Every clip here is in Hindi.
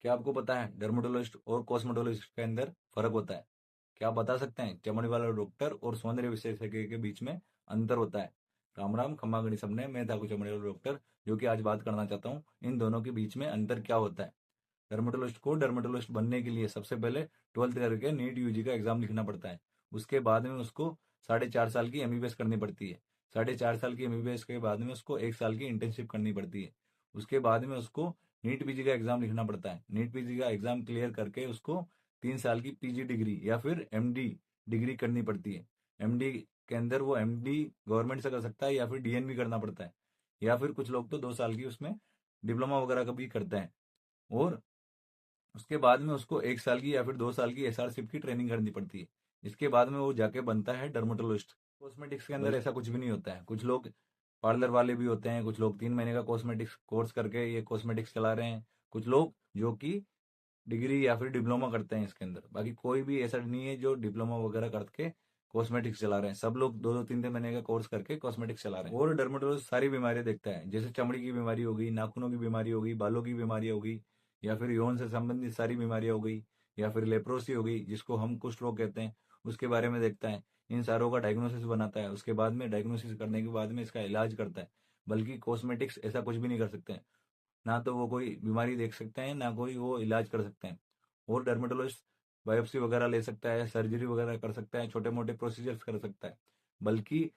क्या आपको पता है डर्मेटोलॉजिस्ट और कॉस्मेटोलॉजिस्ट के अंदर फर्क होता है? क्या आप बता सकते हैं चमड़ी वाला डॉक्टर और सौंदर्य विशेषज्ञ के बीच में अंतर होता है? राम राम खम्मा गणी सबने, मैं था कुछ चमड़ी वाला डॉक्टर जो कि आज बात करना चाहता हूँ इन दोनों के बीच में अंतर क्या होता है। डर्मेटोलॉजिस्ट को डर्मेटोलॉजिस्ट बनने के लिए सबसे पहले 12th करके नीट यूजी का एग्जाम लिखना पड़ता है। उसके बाद में उसको 4.5 साल की एमबीबीएस करनी पड़ती है। 4.5 साल की एमबीबीएस के बाद में उसको 1 साल की इंटर्नशिप करनी पड़ती है। उसके बाद में उसको नीट पीजी का एग्जाम लिखना पड़ता है। नीट पीजी का एग्जाम क्लियर करके उसको 3 साल की पीजी डिग्री या फिर एमडी डिग्री करनी पड़ती है। एमडी के अंदर वो एमडी गवर्नमेंट से कर सकता है या फिर डीएनबी करना पड़ता है, या फिर कुछ लोग तो 2 साल की उसमें डिप्लोमा वगैरह का भी करते हैं। और उसके बाद में उसको 1 साल की या फिर 2 साल की एसआरशिप की ट्रेनिंग करनी पड़ती है। इसके बाद में वो जाके बनता है डर्मेटोलॉजिस्ट। कॉस्मेटिक्स के अंदर ऐसा कुछ भी नहीं होता है। कुछ लोग पार्लर वाले भी होते हैं, कुछ लोग 3 महीने का कॉस्मेटिक्स कोर्स करके ये कॉस्मेटिक्स चला रहे हैं, कुछ लोग जो कि डिग्री या फिर डिप्लोमा करते हैं इसके अंदर। बाकी कोई भी ऐसा नहीं है जो डिप्लोमा वगैरह करके कॉस्मेटिक्स चला रहे हैं। सब लोग 2-2 3 3 महीने का कोर्स करके कॉस्मेटिक्स चला रहे हैं। और डर्मेटोलॉजिस्ट सारी बीमारियां देखता है, जैसे चमड़ी की बीमारी हो गई, नाखूनों की बीमारी हो गई, बालों की बीमारी हो गई, या फिर यौन से संबंधित सारी बीमारियां हो गई, या फिर लेप्रोसी हो गई जिसको हम कुष्ठ रोग कहते हैं, उसके बारे में देखता है। इन सारों का डायग्नोसिस बनाता है। उसके बाद में डायग्नोसिस करने के बाद में इसका इलाज करता है। बल्कि कॉस्मेटिक्स ऐसा कुछ भी नहीं कर सकते हैं। ना तो वो कोई बीमारी देख सकते हैं, ना कोई वो इलाज कर सकते हैं। और डर्मेटोलॉजिस्ट बायोप्सी वगैरह ले सकता है, सर्जरी वगैरह कर सकता है, छोटे मोटे प्रोसीजर्स कर सकता है। बल्कि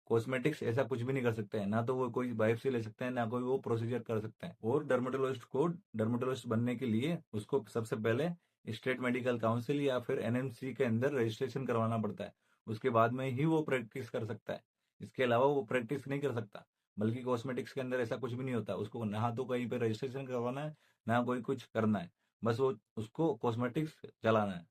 कॉस्मेटिक्स ऐसा कुछ भी नहीं कर सकता है। ना तो वो कोई बायोप्सी ले सकता है, ना कोई वो प्रोसीजर कर सकता है। और डर्मेटोलॉजिस्ट को डर्मेटोलॉजिस्ट बनने के लिए उसको सबसे पहले स्टेट मेडिकल काउंसिल या फिर एनएमसी के अंदर रजिस्ट्रेशन करवाना पड़ता है। उसके बाद में ही वो प्रैक्टिस कर सकता है। इसके अलावा वो प्रैक्टिस नहीं कर सकता। बल्कि कॉस्मेटिक्स के अंदर ऐसा कुछ भी नहीं होता। उसको ना तो कहीं पे रजिस्ट्रेशन करवाना है, ना कोई कुछ करना है। बस वो उसको कॉस्मेटिक्स चलाना है।